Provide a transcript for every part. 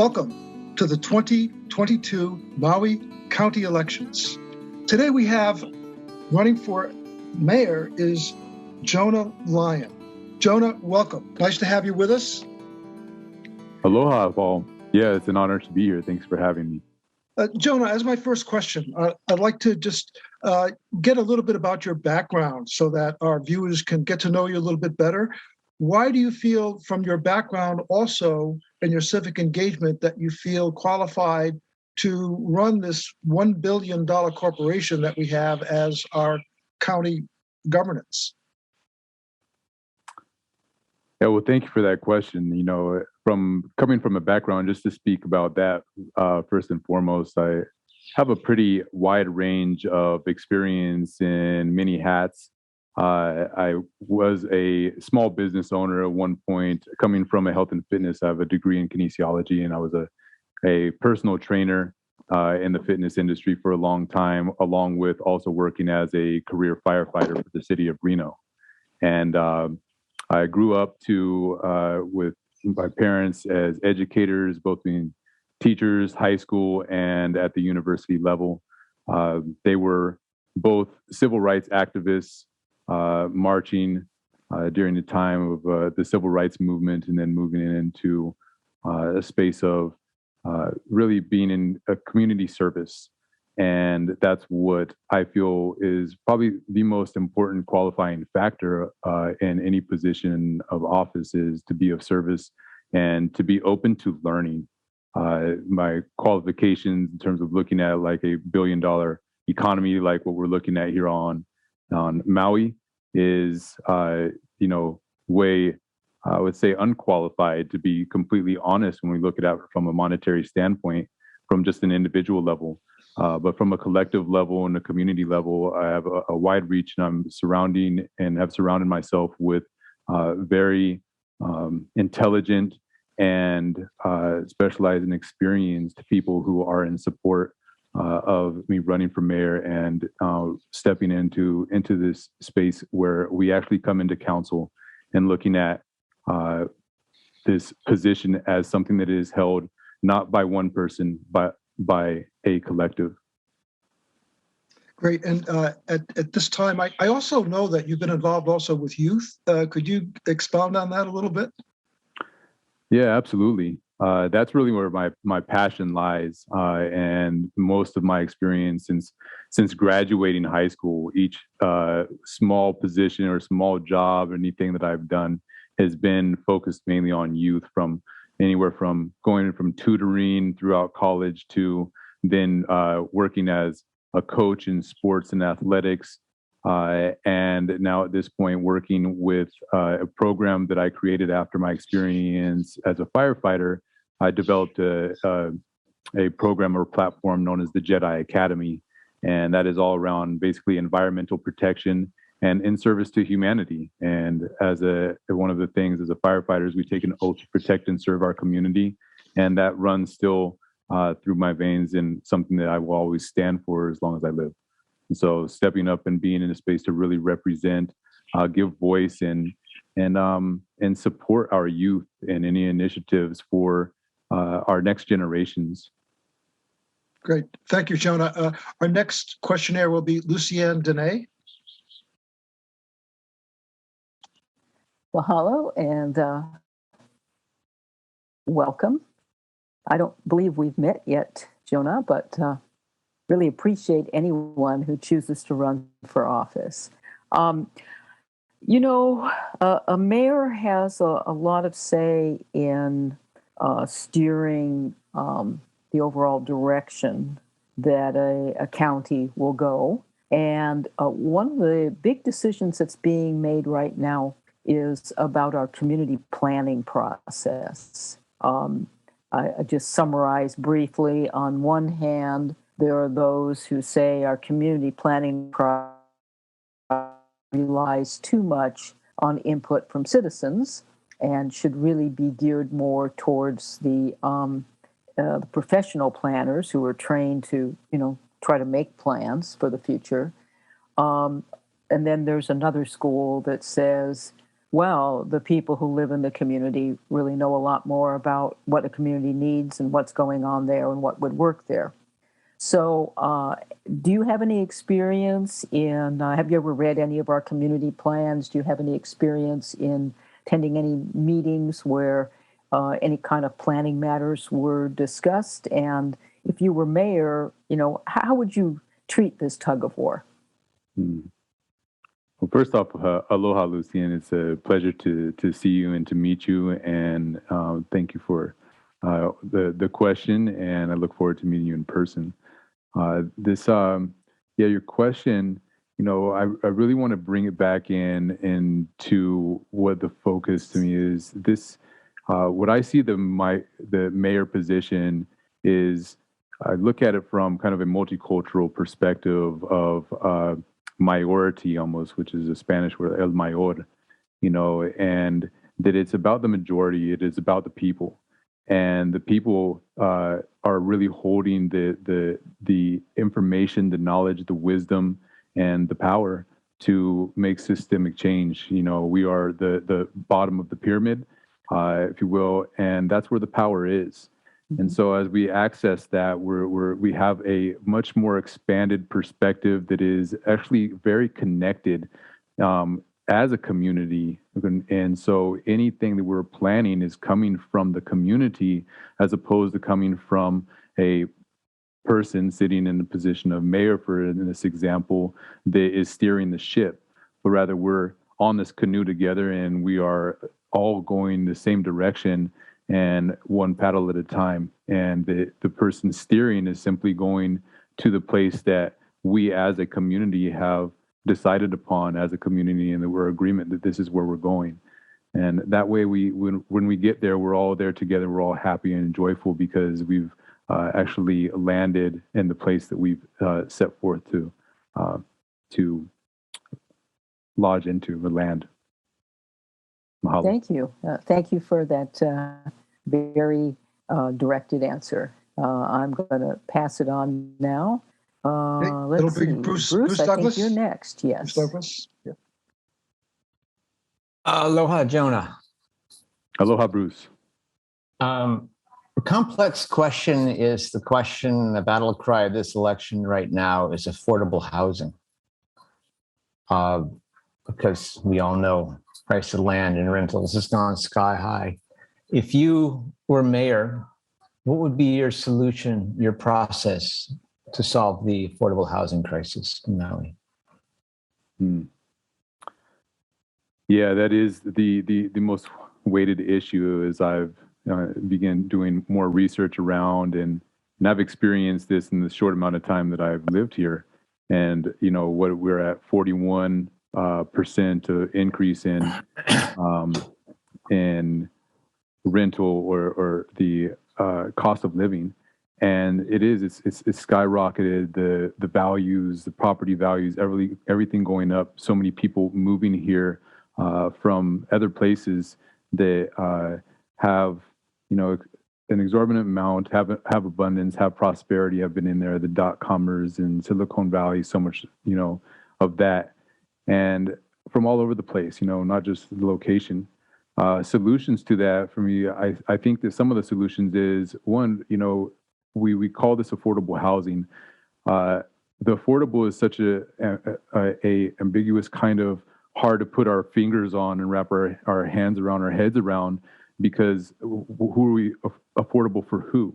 Welcome to the 2022 Maui County elections. Today we have running for mayor is Jonah Lyon. Jonah, welcome. Nice to have you with us. Aloha, Paul. Yeah, it's an honor to be here. Thanks for having me. Jonah, as my first question, I'd like to just get a little bit about your background so that our viewers can get to know you a little bit better. Why do you feel from your background also and your civic engagement that you feel qualified to run this $1 billion corporation that we have as our county governance? Yeah, well, thank you for that question. You know, coming from a background, just to speak about that, first and foremost, I have a pretty wide range of experience in many hats. I was a small business owner at one point, coming from a health and fitness. I have a degree in kinesiology, and I was a personal trainer in the fitness industry for a long time, along with also working as a career firefighter for the city of Reno. And I grew up with my parents as educators, both being teachers, high school, and at the university level. They were both civil rights activists, marching during the time of the civil rights movement, and then moving into a space of really being in a community service. And that's what I feel is probably the most important qualifying factor in any position of office, is to be of service and to be open to learning. My qualifications in terms of looking at like a $1 billion economy, like what we're looking at here on Maui, is way, I would say, unqualified, to be completely honest, when we look at it from a monetary standpoint, from just an individual level. But from a collective level and a community level, I have a wide reach, and I'm have surrounded myself with very intelligent and specialized and experienced people who are in support of me running for mayor and stepping into this space where we actually come into council and looking at this position as something that is held not by one person, but by a collective. Great. And at this time, I also know that you've been involved also with youth. Could you expound on that a little bit? Yeah, absolutely. That's really where my passion lies. And most of my experience since graduating high school, each small position or small job, anything that I've done has been focused mainly on youth, from anywhere from going from tutoring throughout college to then working as a coach in sports and athletics. And now at this point, working with a program that I created after my experience as a firefighter. I developed a program or platform known as the Jedi Academy. And that is all around basically environmental protection and in service to humanity. And as one of the things as a firefighter is we take an oath to protect and serve our community. And that runs still through my veins, and something that I will always stand for as long as I live. And so stepping up and being in a space to really represent, give voice and support our youth and any initiatives for our next generations. Great. Thank you, Jonah. Our next questionnaire will be Lucianne Dene. Well, hello and welcome. I don't believe we've met yet, Jonah, but really appreciate anyone who chooses to run for office. A mayor has a lot of say in steering the overall direction that a county will go. And one of the big decisions that's being made right now is about our community planning process. I just summarize briefly. On one hand, there are those who say our community planning process relies too much on input from citizens and should really be geared more towards the professional planners who are trained to, try to make plans for the future. And then there's another school that says well, the people who live in the community really know a lot more about what the community needs and what's going on there and what would work there. So, do you have any experience in, have you ever read any of our community plans? Do you have any experience in attending any meetings where any kind of planning matters were discussed? And if you were mayor, how would you treat this tug of war? Hmm. Well, first off, aloha, Lucian. It's a pleasure to see you and to meet you. And thank you for the question. And I look forward to meeting you in person. Your question. I really want to bring it back into what the focus to me is. This, what I see the mayor position is. I look at it from kind of a multicultural perspective of mayority almost, which is a Spanish word, el mayor, and that it's about the majority. It is about the people, and the people are really holding the information, the knowledge, the wisdom, and the power to make systemic change. We are the bottom of the pyramid, if you will, and that's where the power is. And so as we access that, we have a much more expanded perspective that is actually very connected as a community. And so anything that we're planning is coming from the community as opposed to coming from a person sitting in the position of mayor, in this example, that is steering the ship. But rather we're on this canoe together and we are all going the same direction and one paddle at a time. And the person steering is simply going to the place that we as a community have decided upon as a community, and that we're in agreement that this is where we're going. And that way, when we get there, we're all there together. We're all happy and joyful because we've actually landed in the place that we've set forth to lodge into the land. Mahalo. Thank you. Thank you for that very directed answer. I'm going to pass it on now. Let's see. Bruce I Douglas? think you're next. Yes. Bruce Douglas? Yeah. Aloha, Jonah. Aloha, Bruce. A complex question is the battle cry of this election right now is affordable housing. Because we all know price of land and rentals has gone sky high. If you were mayor, what would be your solution, your process to solve the affordable housing crisis in Maui? Yeah, that is the most weighted issue as I've began doing more research around, and I've experienced this in the short amount of time that I've lived here. And what we're at 41% increase in rental or the cost of living, and it's skyrocketed. The values, the property values, everything going up. So many people moving here from other places that have an exorbitant amount, have abundance, have prosperity, have been in there. The dot-commers in Silicon Valley, so much of that, and from all over the place. Not just the location. Solutions to that for me, I think that some of the solutions is one, we call this affordable housing. The affordable is such a ambiguous kind of hard to put our fingers on and wrap our hands around, our heads around, because who are we affordable for who?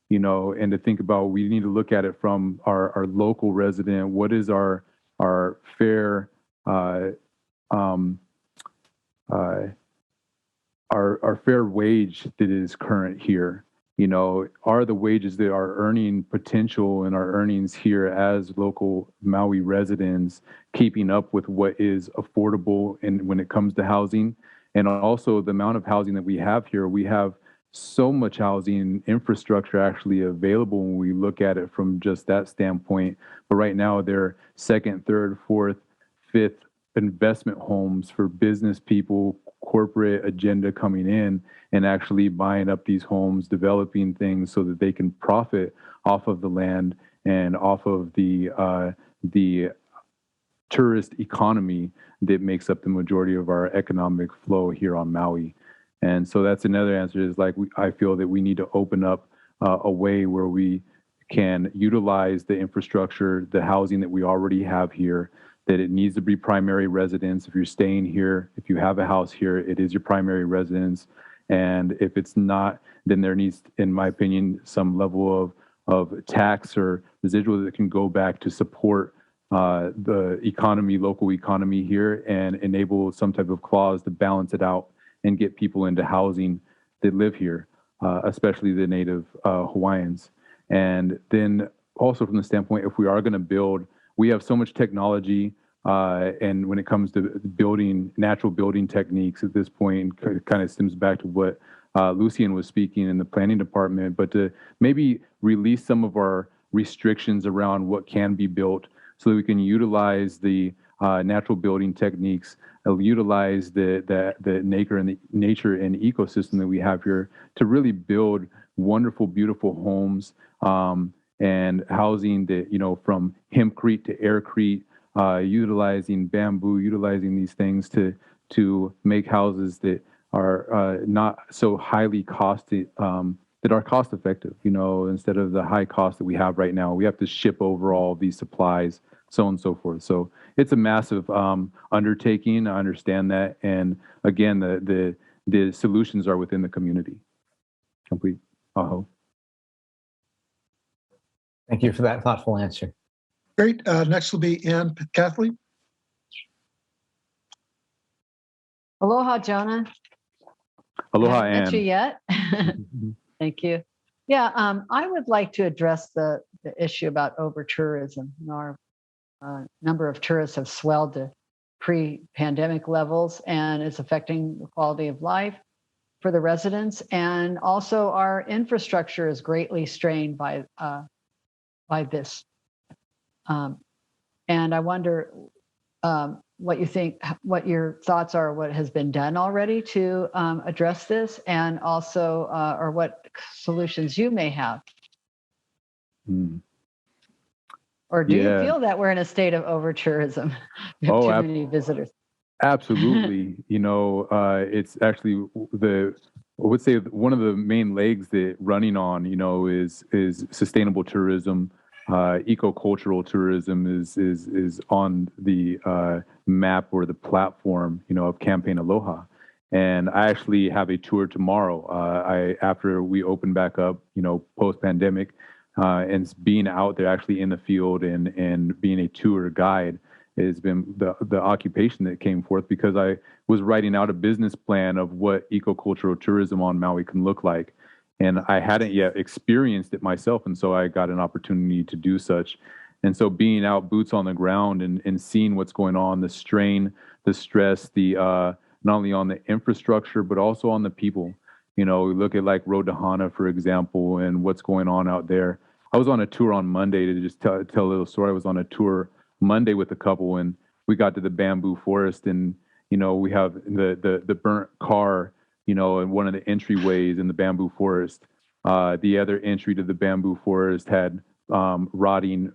And to think about, we need to look at it from our local resident. What is our fair our fair wage that is current here? Are the wages that are earning potential and our earnings here as local Maui residents keeping up with what is affordable and when it comes to housing? And also the amount of housing that we have here, we have so much housing infrastructure actually available when we look at it from just that standpoint. But right now they're second, third, fourth, fifth investment homes for business people, corporate agenda coming in and actually buying up these homes, developing things so that they can profit off of the land and off of the tourist economy that makes up the majority of our economic flow here on Maui. And so that's another answer is like, I feel that we need to open up a way where we can utilize the infrastructure, the housing that we already have here, that it needs to be primary residence. If you're staying here, if you have a house here, it is your primary residence. And if it's not, then there needs, in my opinion, some level of tax or residual that can go back to support the economy, local economy here, and enable some type of clause to balance it out and get people into housing that live here, especially the native Hawaiians. And then also from the standpoint, if we are going to build, we have so much technology, and when it comes to building, natural building techniques at this point, it kind of stems back to what Lucian was speaking in the planning department, but to maybe release some of our restrictions around what can be built so that we can utilize the natural building techniques, utilize the nature and ecosystem that we have here to really build wonderful, beautiful homes and housing that, you know, from hempcrete to aircrete, utilizing bamboo, utilizing these things to make houses that are not so highly costed, that are cost effective, you know, instead of the high cost that we have right now. We have to ship over all these supplies, so on and so forth. So it's a massive undertaking. I understand that. And again, the solutions are within the community. Complete. Aho. Thank you for that thoughtful answer. Great. Next will be Ann Kathleen. Aloha, Jonah. Aloha, I haven't met you Ann. yet. Thank you. Yeah, I would like to address the issue about over-tourism. Our number of tourists have swelled to pre-pandemic levels, and it's affecting the quality of life for the residents. And also our infrastructure is greatly strained by this. And I wonder what you think, what your thoughts are, what has been done already to address this, and also, or what solutions you may have. Or do you feel that we're in a state of over-tourism? We have too many visitors. Absolutely. You know, it's actually I would say one of the main legs that running on, you know, is sustainable tourism. Eco-cultural tourism is on the map or the platform, you know, of Campaign Aloha. And I actually have a tour tomorrow. After we open back up, you know, post-pandemic, and being out there actually in the field and being a tour guide has been the occupation that came forth, because I was writing out a business plan of what eco-cultural tourism on Maui can look like. And I hadn't yet experienced it myself. And so I got an opportunity to do such. And so being out boots on the ground and seeing what's going on, the strain, the stress, not only on the infrastructure, but also on the people. You know, we look at like Road to Hana, for example, and what's going on out there. I was on a tour on Monday to just tell a little story. I was on a tour Monday with a couple, and we got to the bamboo forest, and, you know, we have the burnt car, you know, in one of the entryways in the bamboo forest. The other entry to the bamboo forest had rotting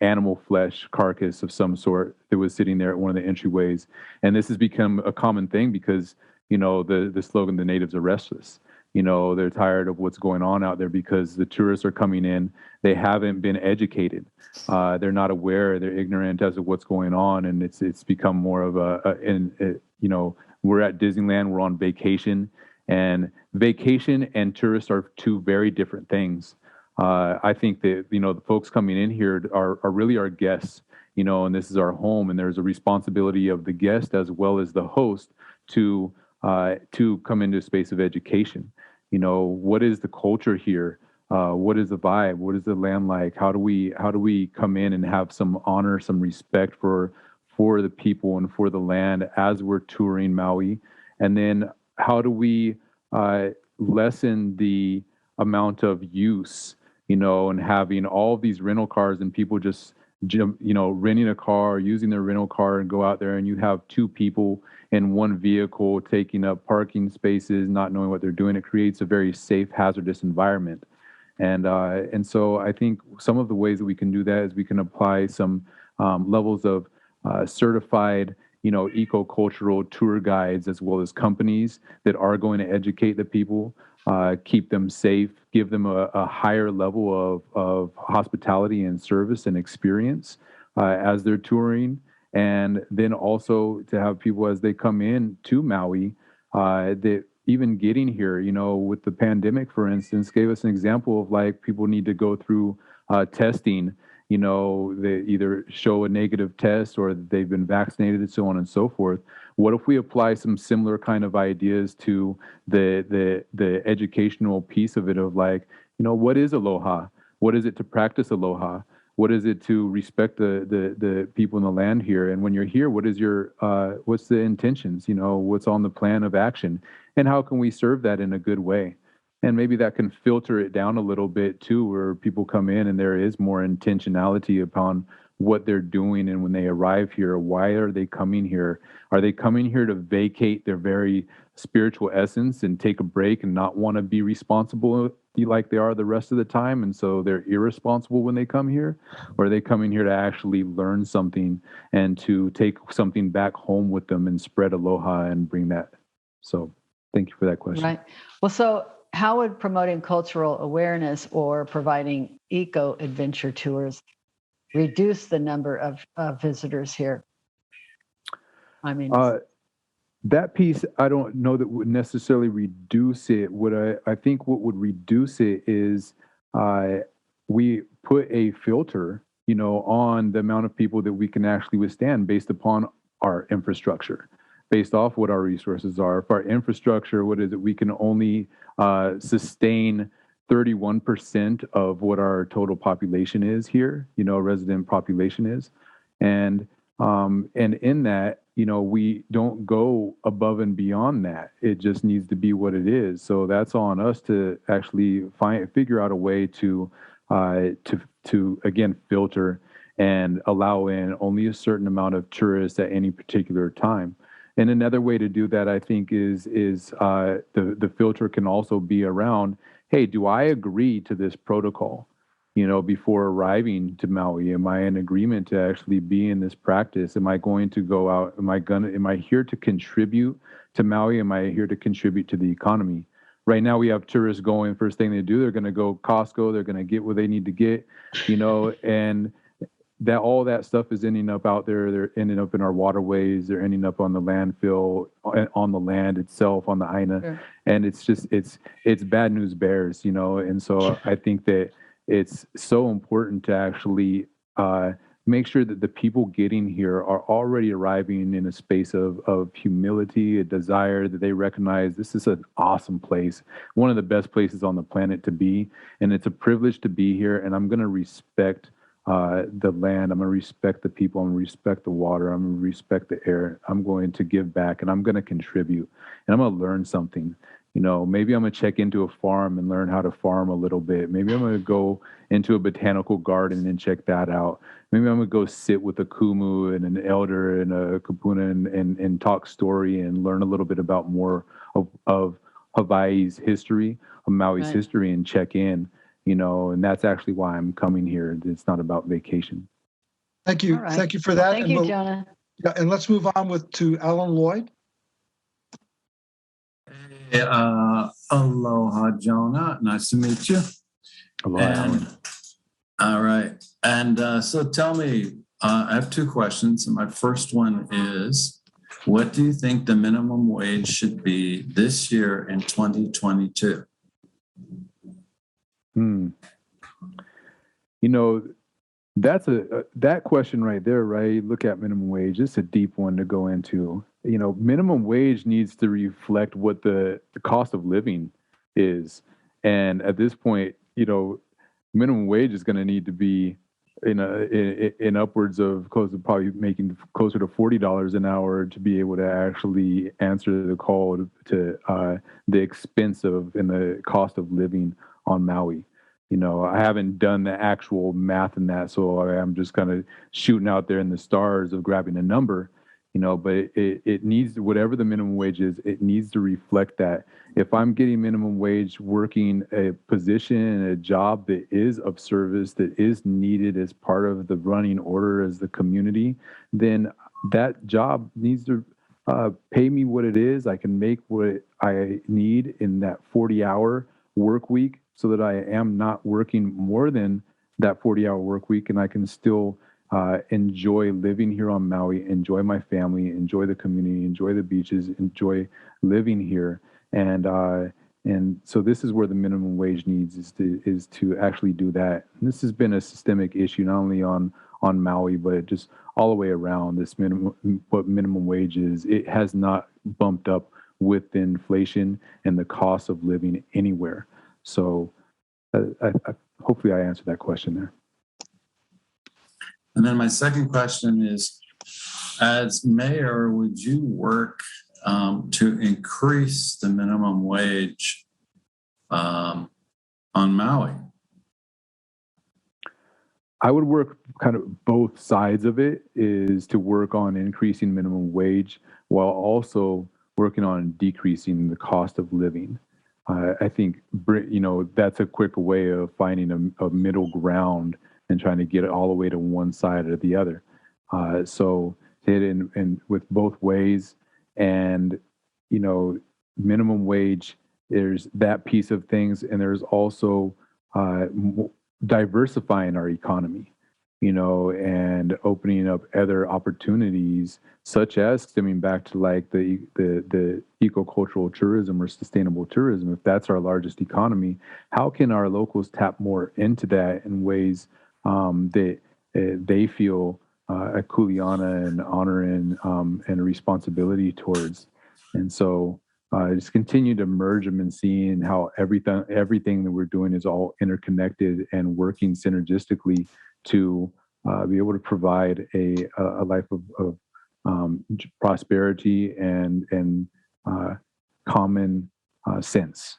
animal flesh carcass of some sort that was sitting there at one of the entryways. And this has become a common thing because, you know, the slogan, the natives are restless. You know, they're tired of what's going on out there because the tourists are coming in. They haven't been educated. They're not aware. They're ignorant as to what's going on. And it's become more of you know, we're at Disneyland, we're on vacation, and vacation and tourists are two very different things. I think that, you know, the folks coming in here are really our guests, you know, and this is our home, and there's a responsibility of the guest as well as the host to come into a space of education. You know, what is the culture here? What is the vibe? What is the land like? How do we come in and have some honor, some respect for the people and for the land as we're touring Maui? And then how do we lessen the amount of use, you know, and having all these rental cars and people just, you know, renting a car, using their rental car and go out there, and you have two people in one vehicle taking up parking spaces, not knowing what they're doing. It creates a very safe, hazardous environment. And so I think some of the ways that we can do that is we can apply some levels of certified, eco-cultural tour guides, as well as companies that are going to educate the people, keep them safe, give them a higher level of hospitality and service and experience as they're touring. And then also to have people as they come in to Maui, that even getting here, with the pandemic, for instance, gave us an example of like people need to go through testing. They either show a negative test or they've been vaccinated and so on and so forth. What if we apply some similar kind of ideas to the educational piece of it of like, what is aloha? What is it to practice aloha? What is it to respect the people in the land here? And when you're here, what is what's the intentions? What's on the plan of action? And how can we serve that in a good way? And maybe that can filter it down a little bit too, where people come in and there is more intentionality upon what they're doing. And when they arrive here, why are they coming here? Are they coming here to vacate their very spiritual essence and take a break and not want to be responsible like they are the rest of the time? And so they're irresponsible when they come here? Or are they coming here to actually learn something and to take something back home with them and spread aloha and bring that? So thank you for that question. Right. Well, so how would promoting cultural awareness or providing eco-adventure tours reduce the number of visitors here? I mean, that piece, I don't know that would necessarily reduce it. I think what would reduce it is we put a filter, on the amount of people that we can actually withstand based upon our infrastructure, based off what our resources are. If our infrastructure, what is it? We can only sustain 31% of what our total population is here, resident population is. And in that, we don't go above and beyond that. It just needs to be what it is. So that's on us to actually figure out a way to again filter and allow in only a certain amount of tourists at any particular time. And another way to do that, I think, is the filter can also be around, hey, do I agree to this protocol? Before arriving to Maui, am I in agreement to actually be in this practice? Am I going to go out? Am I here to contribute to Maui? Am I here to contribute to the economy? Right now we have tourists going, first thing they do, they're going to go Costco, they're going to get what they need to get, and that all that stuff is ending up out there. They're ending up in our waterways. They're ending up on the landfill, on the land itself, on the Āina. Sure. And it's just, it's bad news bears, And so I think that it's so important to actually make sure that the people getting here are already arriving in a space of humility, a desire that they recognize this is an awesome place, one of the best places on the planet to be. And it's a privilege to be here. And I'm going to respect the land. I'm going to respect the people. I'm going to respect the water. I'm going to respect the air. I'm going to give back and I'm going to contribute and I'm going to learn something. Maybe I'm going to check into a farm and learn how to farm a little bit. Maybe I'm going to go into a botanical garden and check that out. Maybe I'm going to go sit with a kumu and an elder and a kapuna and talk story and learn a little bit about more of Hawaii's history, of Maui's history, and check in, and that's actually why I'm coming here. It's not about vacation. Thank you. Right. Thank you for that. Thank you, Jonah. Yeah, and let's move on to Alan Lloyd. Aloha, Jonah. Nice to meet you. Aloha, Alan. All right. And so tell me, I have two questions. And my first one is, what do you think the minimum wage should be this year in 2022? That's that question right there, right? Look at minimum wage. It's a deep one to go into. Minimum wage needs to reflect what the cost of living is. And at this point, minimum wage is going to need to be in upwards of probably making closer to $40 an hour to be able to actually answer the call to the expense of and the cost of living on Maui. I haven't done the actual math in that, so I'm just kind of shooting out there in the stars of grabbing a number. but it needs, whatever the minimum wage is, it needs to reflect that. If I'm getting minimum wage working a position and a job that is of service, that is needed as part of the running order as the community, then that job needs to pay me what it is. I can make what I need in that 40-hour work week so that I am not working more than that 40-hour work week, and I can still enjoy living here on Maui, enjoy my family, enjoy the community, enjoy the beaches, enjoy living here. And so this is where the minimum wage needs is to actually do that. And this has been a systemic issue, not only on Maui, but just all the way around. This what minimum wage is, it has not bumped up with the inflation and the cost of living anywhere. So hopefully I answered that question there. And then my second question is, as mayor, would you work to increase the minimum wage on Maui? I would work kind of both sides of it, is to work on increasing minimum wage while also working on decreasing the cost of living. I think, that's a quick way of finding a middle ground and trying to get it all the way to one side or the other. So hit in with both ways. And, minimum wage, there's that piece of things. And there's also diversifying our economy, and opening up other opportunities, such as stemming back to like the ecocultural tourism or sustainable tourism. If that's our largest economy, how can our locals tap more into that in ways that they feel a kuleana and honor and a responsibility towards? And so just continue to merge them and seeing how everything that we're doing is all interconnected and working synergistically to be able to provide a life of prosperity and common sense.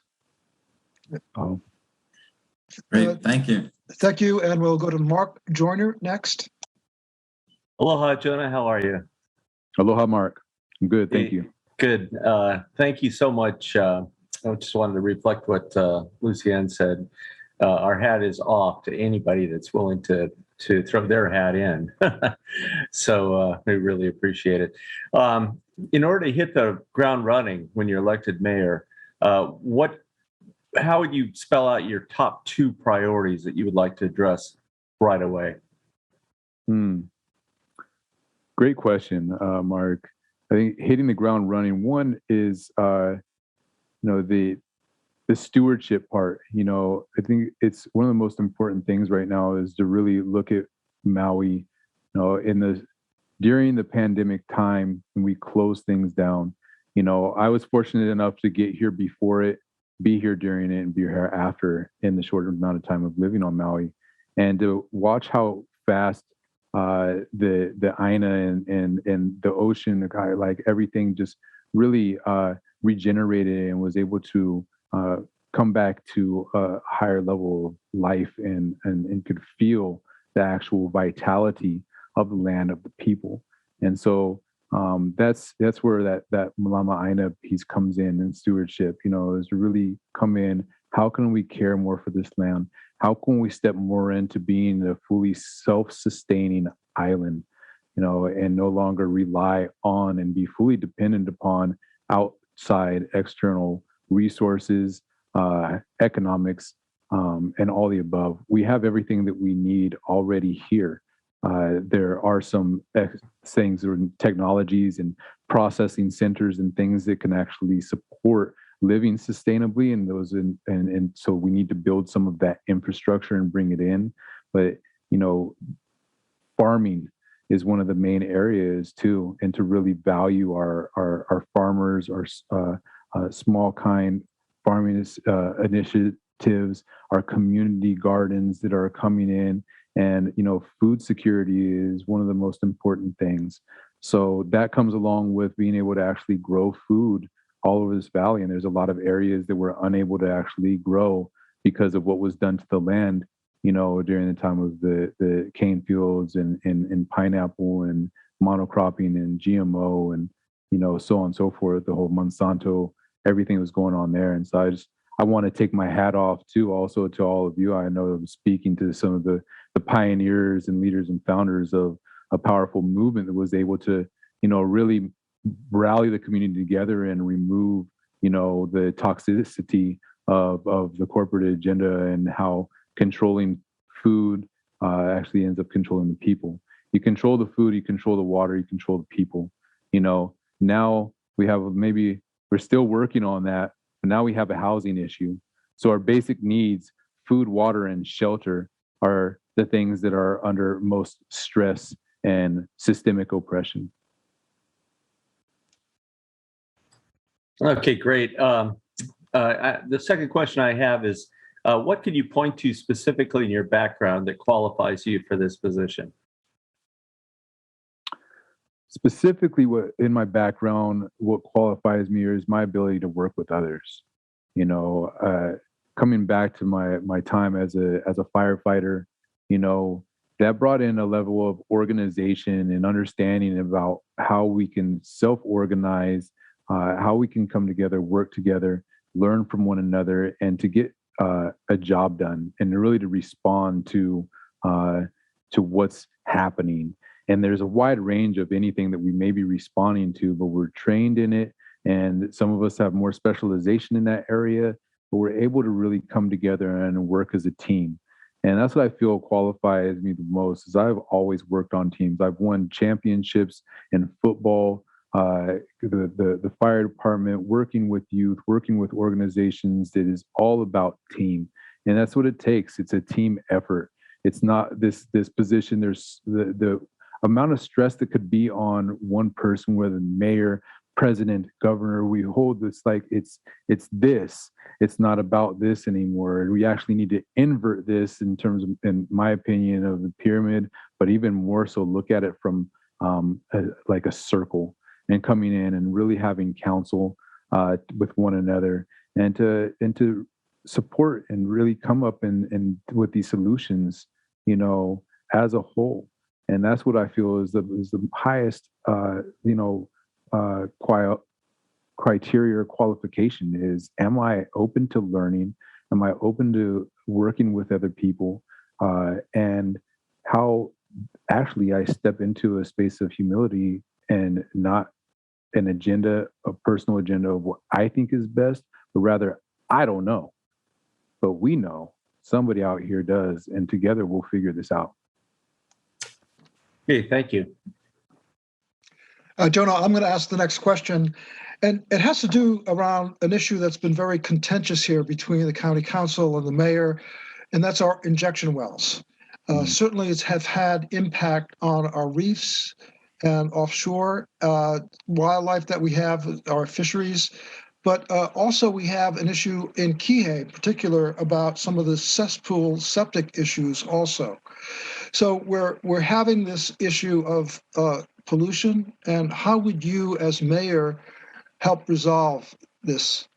Great, thank you. Thank you, and we'll go to Mark Joyner next. Aloha, Jonah. How are you? Aloha, Mark. I'm good, thank you. Good. Thank you so much. I just wanted to reflect what Lucienne said. Our hat is off to anybody that's willing to throw their hat in. So we really appreciate it. In order to hit the ground running when you're elected mayor, how would you spell out your top 2 priorities that you would like to address right away? Great question, Mark. I think hitting the ground running, one is, the stewardship part. I think it's one of the most important things right now is to really look at Maui, during the pandemic time when we closed things down. I was fortunate enough to get here before it, be here during it, and be here after in the short amount of time of living on Maui, and to watch how fast the Āina and the ocean, like everything just really regenerated and was able to come back to a higher level of life and could feel the actual vitality of the land, of the people. And so that's where that Malama Āina piece comes in, and stewardship, is to really come in. How can we care more for this land? How can we step more into being a fully self-sustaining island, and no longer rely on and be fully dependent upon outside external resources, economics, and all the above? We have everything that we need already here. There are some things or technologies and processing centers and things that can actually support living sustainably, and so we need to build some of that infrastructure and bring it in. But farming is one of the main areas too, and to really value our farmers, our small kind farming initiatives, our community gardens that are coming in, and food security is one of the most important things. So that comes along with being able to actually grow food all over this valley. And there's a lot of areas that we're unable to actually grow because of what was done to the land, during the time of the cane fields and pineapple and monocropping and GMO and, so on and so forth, the whole Monsanto, everything was going on there. And so I want to take my hat off too, also to all of you. I know I'm speaking to some of the pioneers and leaders and founders of a powerful movement that was able to, really rally the community together and remove, the toxicity of the corporate agenda and how controlling food actually ends up controlling the people. You control the food, you control the water, you control the people. Now we have we're still working on that, but now we have a housing issue. So our basic needs, food, water, and shelter, are the things that are under most stress and systemic oppression. Okay, great. The second question I have is, what can you point to specifically in your background that qualifies you for this position? Specifically, what in my background, what qualifies me is my ability to work with others. Coming back to my time as a firefighter, that brought in a level of organization and understanding about how we can self-organize, how we can come together, work together, learn from one another, and to get a job done, and really to respond to what's happening. And there's a wide range of anything that we may be responding to, but we're trained in it. And some of us have more specialization in that area, but we're able to really come together and work as a team. And that's what I feel qualifies me the most, is I've always worked on teams. I've won championships in football, the fire department, working with youth, working with organizations that is all about team. And that's what it takes. It's a team effort. It's not this position. There's the amount of stress that could be on one person, whether mayor, president, governor. We hold this like it's this. It's not about this anymore. We actually need to invert this in terms of, in my opinion, of the pyramid, but even more so look at it from like a circle, and coming in and really having counsel with one another, and to support and really come up and with these solutions, as a whole. And that's what I feel is the highest, criteria or qualification is, am I open to learning? Am I open to working with other people? And how actually I step into a space of humility and not an agenda, a personal agenda of what I think is best, but rather, I don't know, but we know somebody out here does, and together we'll figure this out. Okay, thank you. Jonah, I'm going to ask the next question, and it has to do around an issue that's been very contentious here between the county council and the mayor, and that's our injection wells. Certainly, it's have had impact on our reefs and offshore wildlife that we have, our fisheries. But also we have an issue in Kihei, in particular, about some of the cesspool septic issues also. So we're having this issue of pollution, and how would you as mayor help resolve this?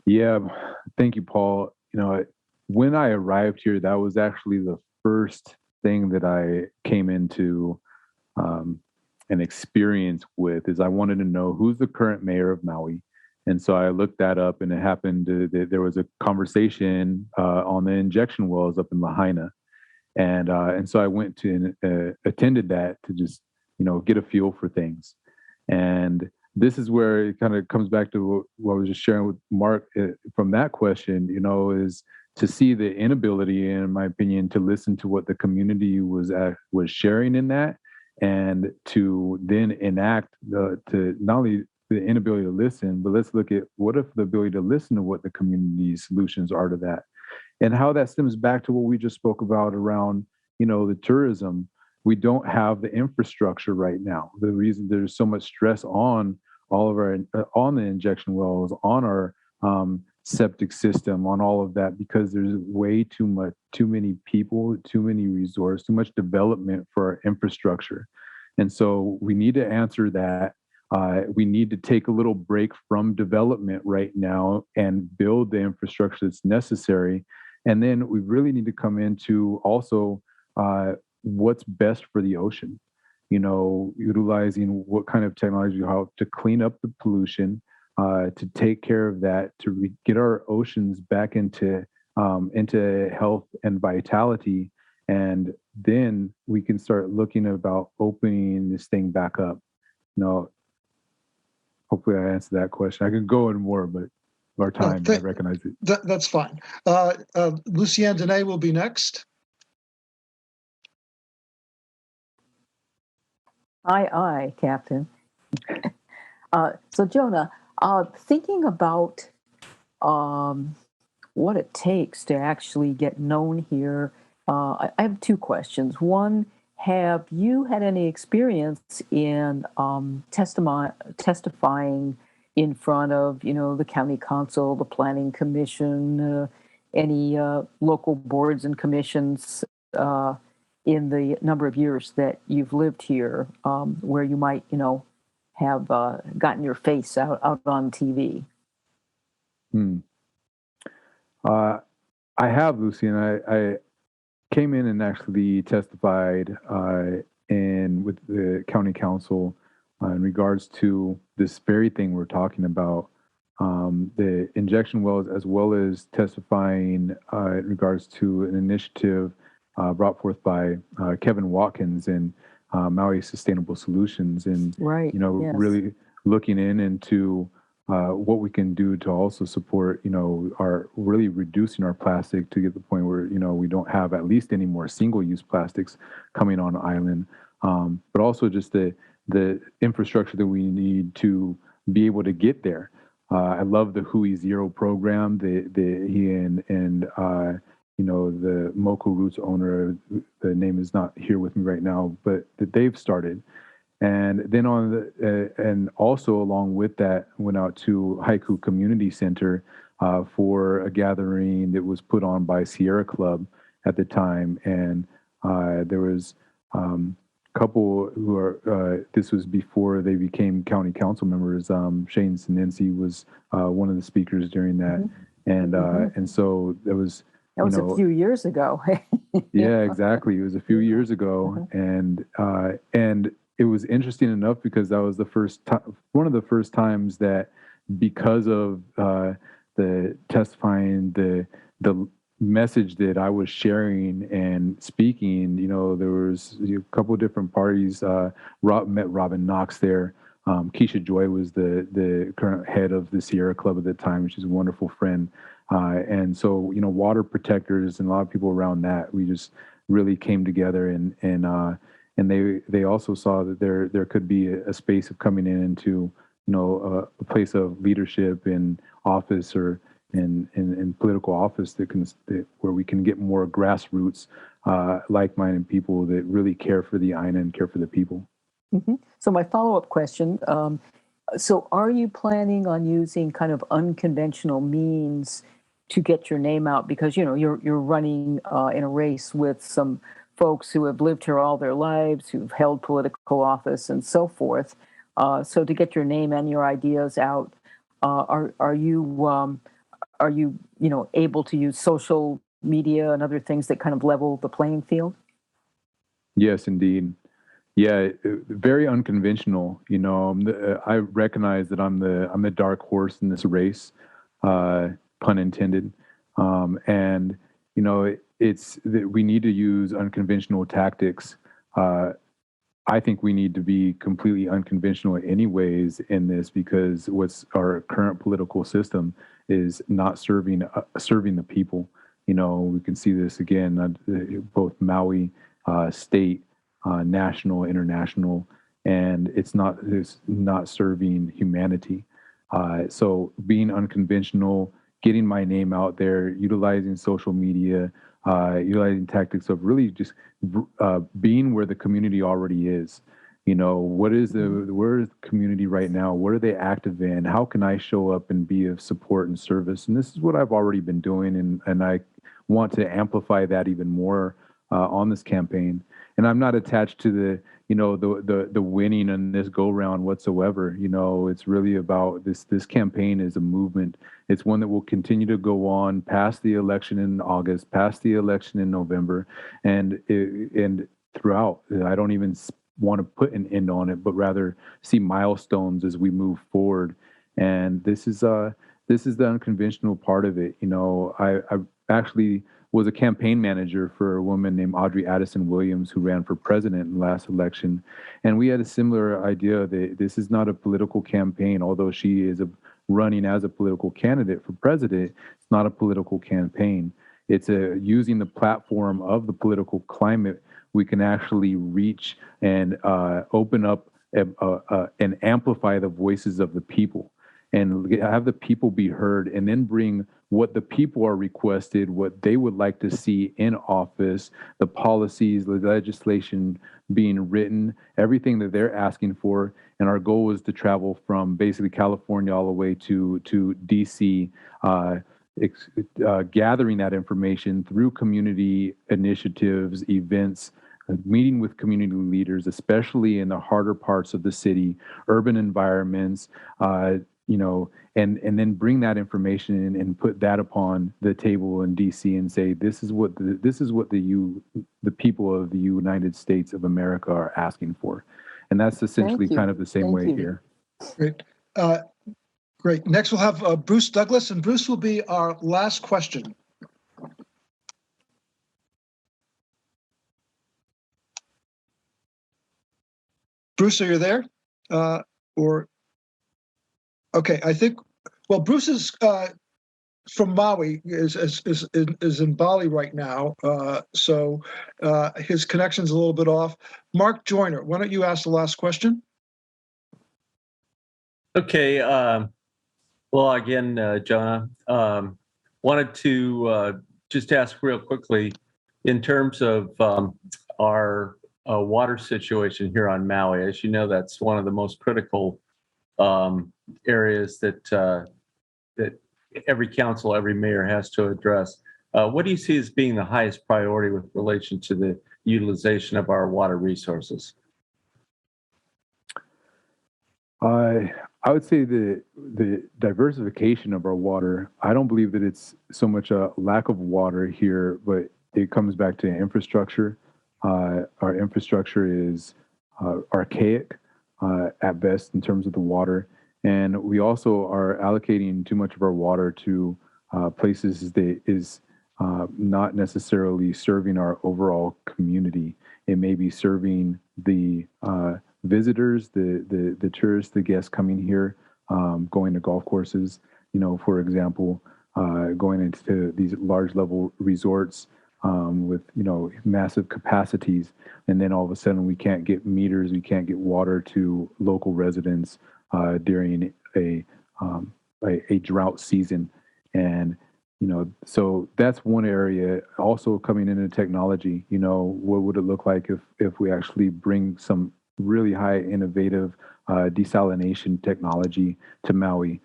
Yeah, thank you, Paul. When I arrived here, that was actually the first thing that I came into an experience with, is I wanted to know who's the current mayor of Maui. And so I looked that up, and it happened that there was a conversation on the injection wells up in Lahaina. And so I went to attended that to just, get a feel for things. And this is where it kind of comes back to what I was just sharing with Mark from that question, is to see the inability, in my opinion, to listen to what the community was sharing in that, and to then enact to not only the inability to listen, but let's look at what if the ability to listen to what the community's solutions are to that, and how that stems back to what we just spoke about around, the tourism. We don't have the infrastructure right now. The reason there's so much stress on all of our, on the injection wells, on our septic system, on all of that, because there's way too many people, too many resources, too much development for our infrastructure. And so we need to answer that. We need to take a little break from development right now and build the infrastructure that's necessary. And then we really need to come into also what's best for the ocean. Utilizing what kind of technology, how to clean up the pollution, to take care of that, to get our oceans back into health and vitality, and then we can start looking about opening this thing back up. Hopefully I answered that question. I could go in more, but our time, I recognize it. That's fine. Lucienne Dene will be next. Aye, Captain. So Jonah, thinking about what it takes to actually get known here, I have two questions. One, have you had any experience in testifying in front of, the county council, the planning commission, any local boards and commissions in the number of years that you've lived here, where you might, have gotten your face out on TV? I have, Lucy, and I came in and actually testified with the county council in regards to this very thing we're talking about, the injection wells, as well as testifying in regards to an initiative brought forth by Kevin Watkins and Maui Sustainable Solutions, and right, yes. Really looking into what we can do to also support, our really reducing our plastic to get to the point where, we don't have at least any more single-use plastics coming on island, but also just the infrastructure that we need to be able to get there. I love the Hui Zero program. He and the Moco Roots owner, the name is not here with me right now, but that they've started. And then and also along with that, went out to Haiku Community Center for a gathering that was put on by Sierra Club at the time. And there was a couple who are, this was before they became county council members. Shane Sinensi was one of the speakers during that. Mm-hmm. And so there was, that was a few years ago. Yeah, exactly. It was a few years ago. And it was interesting enough because that was one of the first times that, because of the testifying, the message that I was sharing and speaking, there was a couple of different parties. Met Robin Knox there. Keisha Joy was the current head of the Sierra Club at the time. She's a wonderful friend. And so, water protectors and a lot of people around that, we just really came together and they also saw that there could be a space of coming into, a place of leadership in office or in political office where we can get more grassroots, like-minded people that really care for the Āina and care for the people. Mm-hmm. So my follow-up question, so are you planning on using kind of unconventional means to get your name out? Because, you're running in a race with some folks who have lived here all their lives, who've held political office and so forth. So to get your name and your ideas out, are you able to use social media and other things that kind of level the playing field? Yes, indeed. Yeah, very unconventional. I recognize that I'm the dark horse in this race, pun intended. And it's that we need to use unconventional tactics. I think we need to be completely unconventional anyways in this, because what's our current political system is not serving the people. We can see this again, both Maui, state, national, international, and it's not serving humanity. So being unconventional, getting my name out there, utilizing social media, utilizing tactics of really just being where the community already is. Where is the community right now? What are they active in? How can I show up and be of support and service? And this is what I've already been doing, and I want to amplify that even more on this campaign. And I'm not attached to the winning on this go round whatsoever. It's really about this campaign is a movement. It's one that will continue to go on past the election in August, past the election in November, and throughout. I don't even want to put an end on it, but rather see milestones as we move forward. And this is the unconventional part of it. I actually was a campaign manager for a woman named Audrey Addison Williams who ran for president in the last election. And we had a similar idea that this is not a political campaign, although she is running as a political candidate for president. It's not a political campaign. It's using the platform of the political climate, we can actually reach and open up and amplify the voices of the people and have the people be heard, and then bring what the people are requested, what they would like to see in office, the policies, the legislation being written, everything that they're asking for. And our goal is to travel from basically California all the way to DC, gathering that information through community initiatives, events, meeting with community leaders, especially in the harder parts of the city, urban environments, and then bring that information in and put that upon the table in DC and say, this is what the people of the United States of America are asking for. And that's essentially kind of the same way here. Great. Great. Next, we'll have Bruce Douglas, and Bruce will be our last question. Bruce, are you there? Okay, I think. Well, Bruce is from Maui, is in Bali right now, so his connection's a little bit off. Mark Joyner, why don't you ask the last question? Okay. Well, again, Jonah, wanted to just ask real quickly in terms of our water situation here on Maui. As you know, that's one of the most critical areas that every council, every mayor has to address. What do you see as being the highest priority with relation to the utilization of our water resources? I would say the diversification of our water. I don't believe that it's so much a lack of water here, but it comes back to infrastructure. Our infrastructure is archaic at best in terms of the water. And we also are allocating too much of our water to places that is not necessarily serving our overall community. It may be serving the visitors, the tourists, the guests coming here, going to golf courses, for example, going into these large level resorts with, massive capacities. And then all of a sudden we can't get meters, we can't get water to local residents during a drought season. And, so that's one area. Also coming into technology, what would it look like if we actually bring some really high innovative desalination technology to Maui?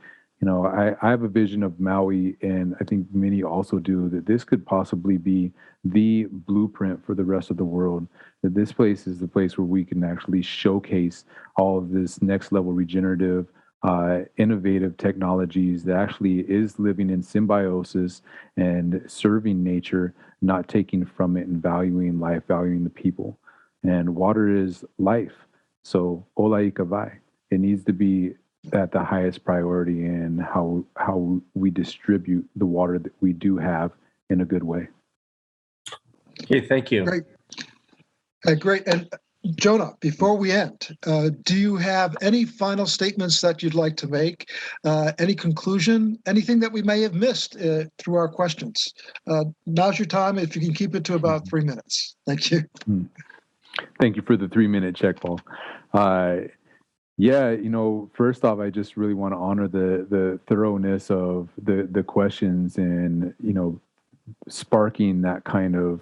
I have a vision of Maui, and I think many also do, that this could possibly be the blueprint for the rest of the world. That this place is the place where we can actually showcase all of this next level regenerative, innovative technologies that actually is living in symbiosis and serving nature, not taking from it, and valuing life, valuing the people. And water is life. So olai kawai. It needs to be at the highest priority in how we distribute the water that we do have in a good way. Okay, thank you. Great. Great. And Jonah, before we end, do you have any final statements that you'd like to make? Any conclusion? Anything that we may have missed through our questions? Now's your time, if you can keep it to about 3 minutes. Thank you. Thank you for the 3-minute check, Paul. Yeah, first off, I just really want to honor the thoroughness of the questions and, sparking that kind of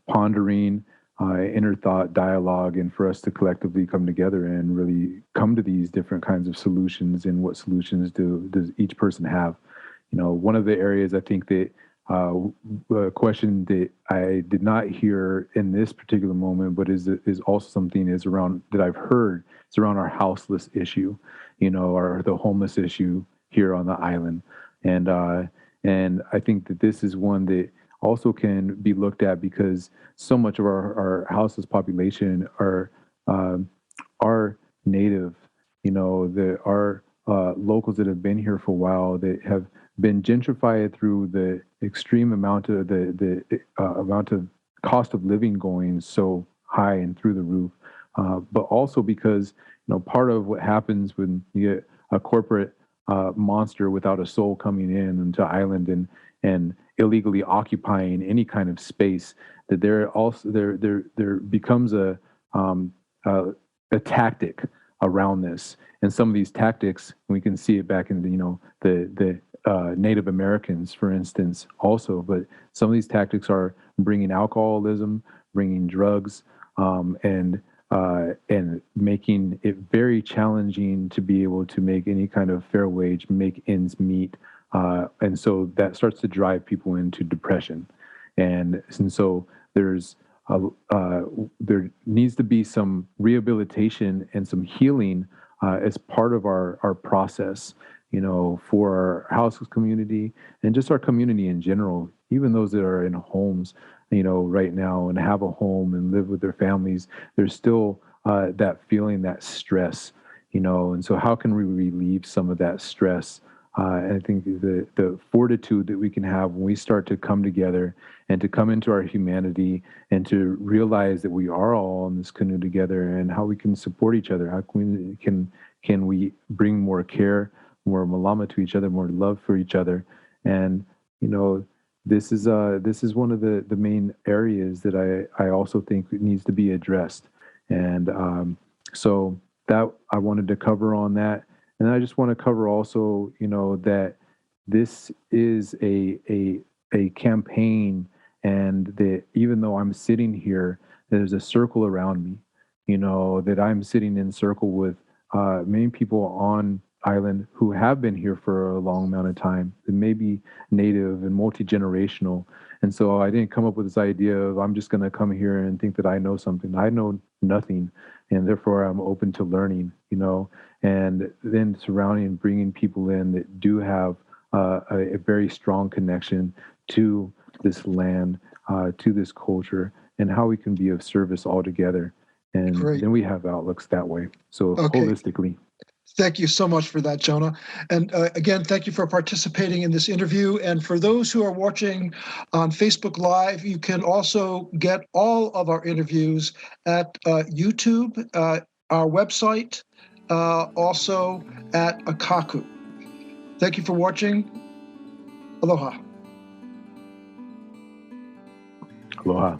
pondering, inner thought, dialogue, and for us to collectively come together and really come to these different kinds of solutions. And what solutions does each person have? One of the areas I think that a question that I did not hear in this particular moment, but is also something is around that I've heard. It's around our houseless issue, or the homeless issue here on the island, and I think that this is one that also can be looked at because so much of our house's population are native. There are locals that have been here for a while that have been gentrified through the extreme amount of the amount of cost of living going so high and through the roof, but also because part of what happens when you get a corporate monster without a soul coming in into island and illegally occupying any kind of space, that there becomes a tactic around this. And some of these tactics, we can see it back in the Native Americans, for instance, also. But some of these tactics are bringing alcoholism, bringing drugs, and making it very challenging to be able to make any kind of fair wage, make ends meet. And so that starts to drive people into depression. And so there needs to be some rehabilitation and some healing as part of our process, for our house community and just our community in general, even those that are in homes, right now and have a home and live with their families. There's still that feeling, that stress, and so how can we relieve some of that stress? And I think the fortitude that we can have when we start to come together and to come into our humanity and to realize that we are all in this canoe together and how we can support each other. How can we bring more care, more malama to each other, more love for each other? And, this is one of the main areas that I also think needs to be addressed. And so that I wanted to cover on that. And I just want to cover also, that this is a campaign, and that even though I'm sitting here, there's a circle around me, that I'm sitting in circle with many people on island who have been here for a long amount of time, that may be native and multi-generational. And so I didn't come up with this idea of I'm just going to come here and think that I know something. I know nothing, and therefore I'm open to learning, and then surrounding and bringing people in that do have a very strong connection to this land, to this culture, and how we can be of service all together. And Great. Then we have outlooks that way. So holistically. Thank you so much for that, Jonah. And again, thank you for participating in this interview. And for those who are watching on Facebook Live, you can also get all of our interviews at YouTube, our website, also at Akaku. Thank you for watching. Aloha. Aloha.